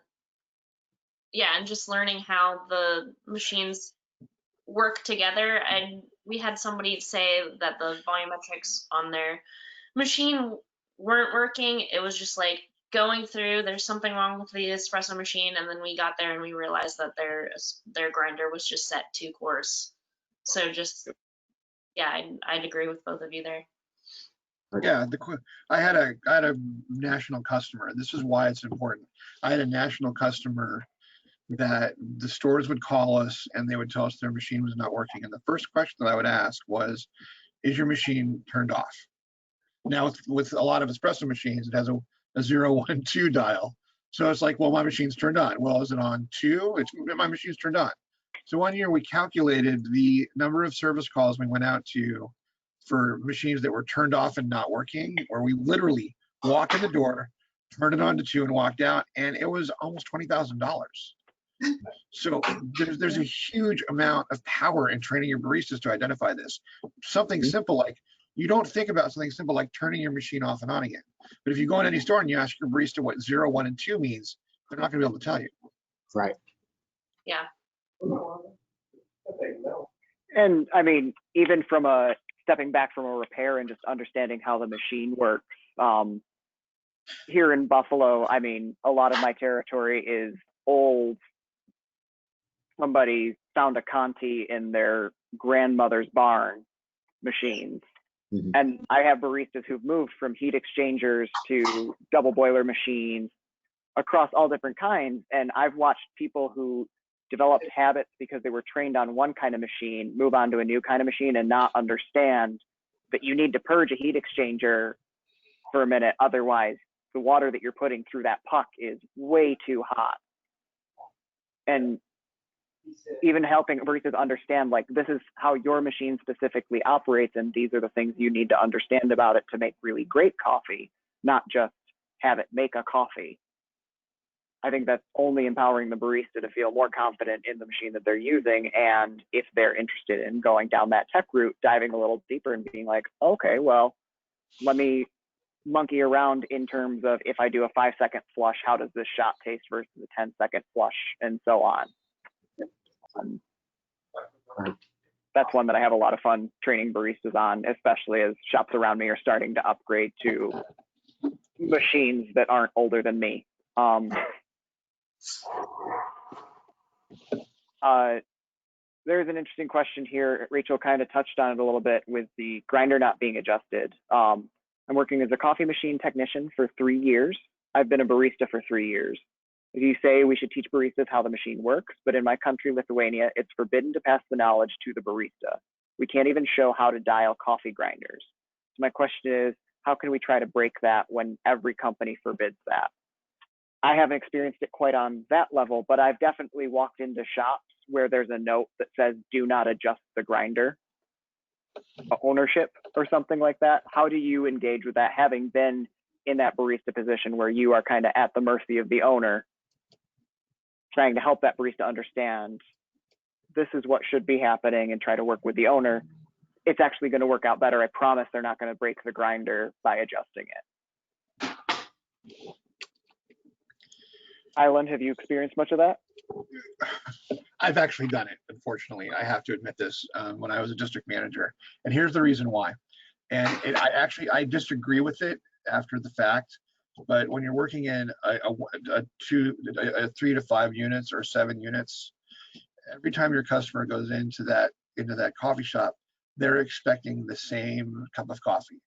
E: Yeah, and just learning how the machines work together. And we had somebody say that the volumetrics on their machine weren't working. It was just like going through, there's something wrong with the espresso machine, and then we got there and we realized that their grinder was just set too coarse. So just, yeah, I'd agree with both of you there.
A: Yeah, I had a national customer. This is why it's important. I had a national customer that the stores would call us and they would tell us their machine was not working. And the first question that I would ask was, is your machine turned off? Now with a lot of espresso machines, it has a 0, 1, 2 dial. So it's like, well, my machine's turned on. Well, is it on 2? My machine's turned on. So one year we calculated the number of service calls we went out to for machines that were turned off and not working, where we literally walked in the door, turned it on to 2 and walked out, and it was almost $20,000. So there's a huge amount of power in training your baristas to identify this. Something simple like, you don't think about something simple like turning your machine off and on again. But if you go in any store and you ask your barista what 0, 1, and 2 means, they're not going to be able to tell you.
C: Right.
E: Yeah.
D: And I mean, even from stepping back from a repair and just understanding how the machine works, here in Buffalo, I mean, a lot of my territory is old. Somebody found a Conti in their grandmother's barn machines. Mm-hmm. And I have baristas who've moved from heat exchangers to double boiler machines across all different kinds. And I've watched people who developed habits because they were trained on one kind of machine, move on to a new kind of machine and not understand that you need to purge a heat exchanger for a minute. Otherwise, the water that you're putting through that puck is way too hot. And even helping baristas understand, like, this is how your machine specifically operates, and these are the things you need to understand about it to make really great coffee, not just have it make a coffee. I think that's only empowering the barista to feel more confident in the machine that they're using. And if they're interested in going down that tech route, diving a little deeper and being like, okay, well, let me monkey around in terms of, if I do a 5-second flush, how does this shot taste versus a 10-second flush, and so on. That's one that I have a lot of fun training baristas on, especially as shops around me are starting to upgrade to machines that aren't older than me. There's an interesting question here. Rachel kind of touched on it a little bit with the grinder not being adjusted. I'm working as a coffee machine technician for 3 years. I've been a barista for 3 years. If you say we should teach baristas how the machine works, but in my country, Lithuania, it's forbidden to pass the knowledge to the barista. We can't even show how to dial coffee grinders. So my question is, how can we try to break that when every company forbids that? I haven't experienced it quite on that level, but I've definitely walked into shops where there's a note that says, do not adjust the grinder, ownership or something like that. How do you engage with that, having been in that barista position where you are kind of at the mercy of the owner, trying to help that barista understand this is what should be happening and try to work with the owner? It's actually going to work out better. I promise they're not going to break the grinder by adjusting it. Island, have you experienced much of that?
A: I've actually done it, unfortunately. I have to admit this, when I was a district manager. And here's the reason why. And I disagree with it after the fact. But when you're working in a 3 to 5 units or 7 units, every time your customer goes into that coffee shop, they're expecting the same cup of coffee,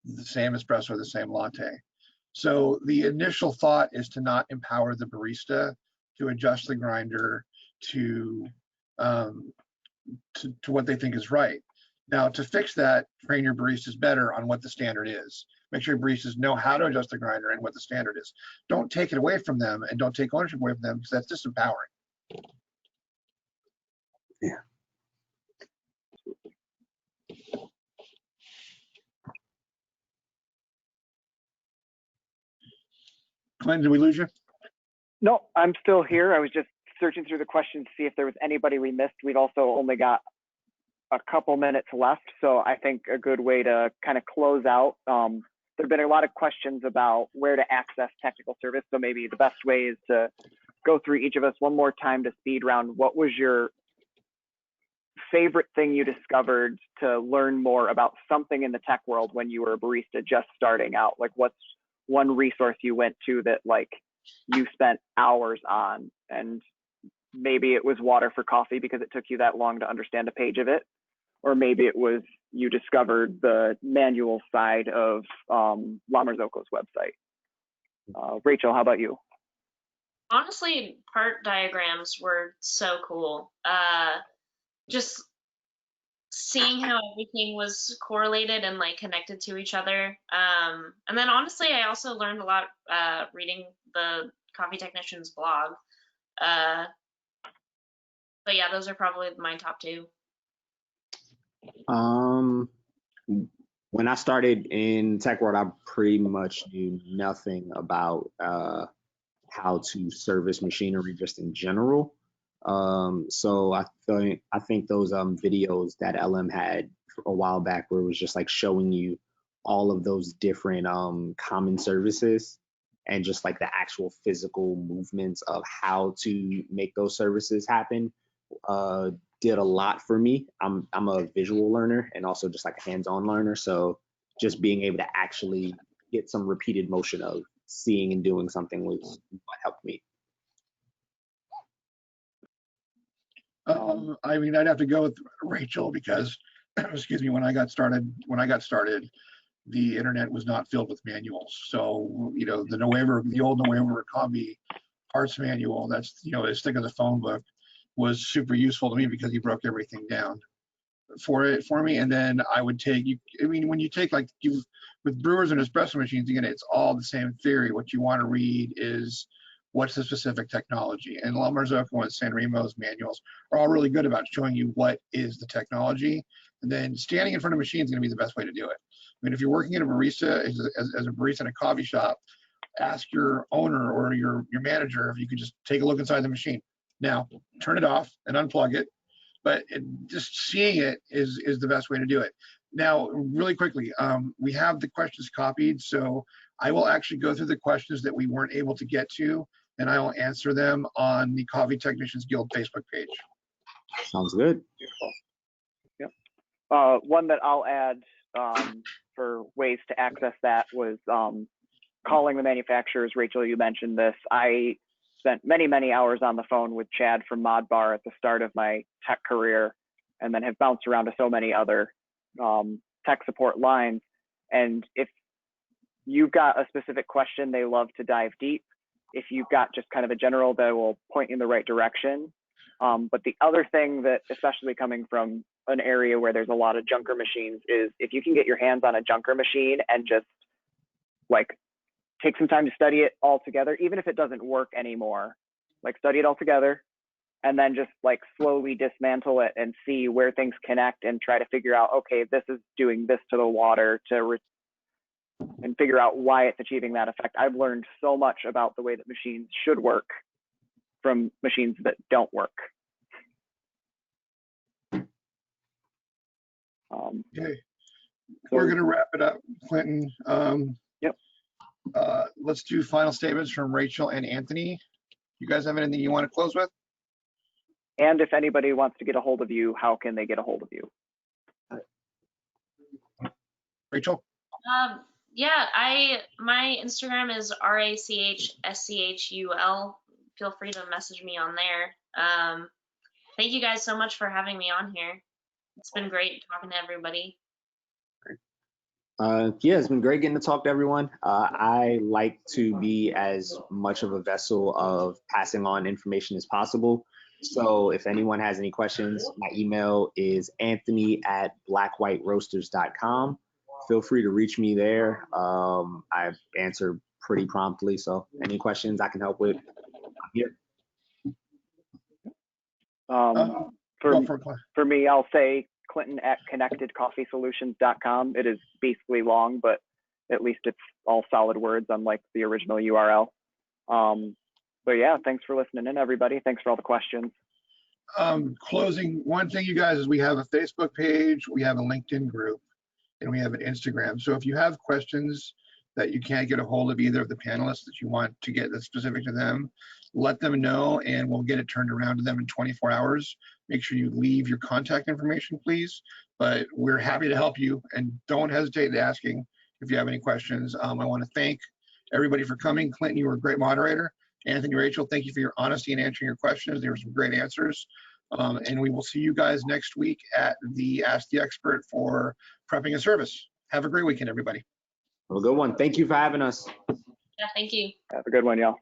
A: the same espresso, the same latte. So the initial thought is to not empower the barista to adjust the grinder to what they think is right. Now, to fix that, train your baristas better on what the standard is. Make sure your baristas know how to adjust the grinder and what the standard is. Don't take it away from them, and don't take ownership away from them, because that's disempowering.
C: Yeah.
A: Glenn, did we lose you?
D: No, I'm still here. I was just searching through the questions to see if there was anybody we missed. We've also only got a couple minutes left, so I think a good way to kind of close out. There have been a lot of questions about where to access technical service, so maybe the best way is to go through each of us one more time to speed round. What was your favorite thing you discovered to learn more about something in the tech world when you were a barista just starting out? Like, what's one resource you went to that, like, you spent hours on, and maybe it was water for coffee because it took you that long to understand a page of it, or maybe it was you discovered the manual side of La Marzocco's website. Rachel, how about you?
E: Honestly, part diagrams were so cool. Just seeing how everything was correlated and like connected to each other. And then honestly, I also learned a lot reading the coffee technician's blog. But yeah, those are probably my top 2.
C: When I started in tech world, I pretty much knew nothing about how to service machinery just in general. So I think those videos that LM had a while back, where it was just like showing you all of those different common services and just like the actual physical movements of how to make those services happen, did a lot for me. I'm a visual learner and also just like a hands-on learner. So just being able to actually get some repeated motion of seeing and doing something was what helped me.
A: I mean, I'd have to go with Rachel because, excuse me, when I got started, the internet was not filled with manuals. So, you know, the old Nuevo Combi parts manual, that's, you know, as thick as a phone book, was super useful to me because he broke everything down. for me, and then I would take you. I mean, when you take like you with brewers and espresso machines, again, it's all the same theory. What you want to read is what's the specific technology. And La Marzocco and San Remo's manuals are all really good about showing you what is the technology. And then standing in front of a machine is going to be the best way to do it. I mean, if you're working at a barista as a barista in a coffee shop, ask your owner or your manager if you could just take a look inside the machine. Now, turn it off and unplug it. But just seeing it is the best way to do it. Now, really quickly, we have the questions copied, so I will actually go through the questions that we weren't able to get to, and I will answer them on the Coffee Technicians Guild Facebook page.
C: Sounds good.
D: Yep. One that I'll add for ways to access that was calling the manufacturers. Rachel, you mentioned this. I spent many, many hours on the phone with Chad from Mod Bar at the start of my tech career, and then have bounced around to so many other tech support lines. And if you've got a specific question, they love to dive deep. If you've got just kind of a general, they will point you in the right direction. But the other thing that, especially coming from an area where there's a lot of junker machines, is if you can get your hands on a junker machine and just like take some time to study it all together, even if it doesn't work anymore, like study it all together and then just like slowly dismantle it and see where things connect and try to figure out, okay, this is doing this to the water and figure out why it's achieving that effect. I've learned so much about the way that machines should work from machines that don't work.
A: Okay, we're going to wrap it up, Clinton.
D: Yep.
A: Let's do final statements from Rachel and Anthony. You guys have anything you want to close with?
D: And if anybody wants to get a hold of you, how can they get a hold of you?
A: Rachel?
E: Yeah, my Instagram is RACHSCHUL. Feel free to message me on there. Thank you guys so much for having me on here. It's been great talking to everybody.
C: Yeah, it's been great getting to talk to everyone. I like to be as much of a vessel of passing on information as possible. So if anyone has any questions, my email is anthony@blackwhiteroasters.com. Feel free to reach me there. I answer pretty promptly. So any questions I can help with, I'm here.
D: For me, I'll say Clinton@connectedcoffeesolutions.com. It is beastly long, but at least it's all solid words, unlike the original URL. But yeah, thanks for listening in, everybody. Thanks for all the questions.
A: Closing, one thing, you guys, is we have a Facebook page, we have a LinkedIn group, and we have an Instagram. So if you have questions that you can't get a hold of either of the panelists that you want to get that's specific to them, let them know and we'll get it turned around to them in 24 hours. Make sure you leave your contact information, please. But we're happy to help you, and don't hesitate in asking if you have any questions. I want to thank everybody for coming. Clinton, you were a great moderator. Anthony, Rachel, thank you for your honesty in answering your questions. There were some great answers. And we will see you guys next week at the Ask the Expert for Prepping a Service. Have a great weekend, everybody.
C: Have a good one. Thank you for having us.
E: Yeah, thank you.
D: Have a good one, y'all.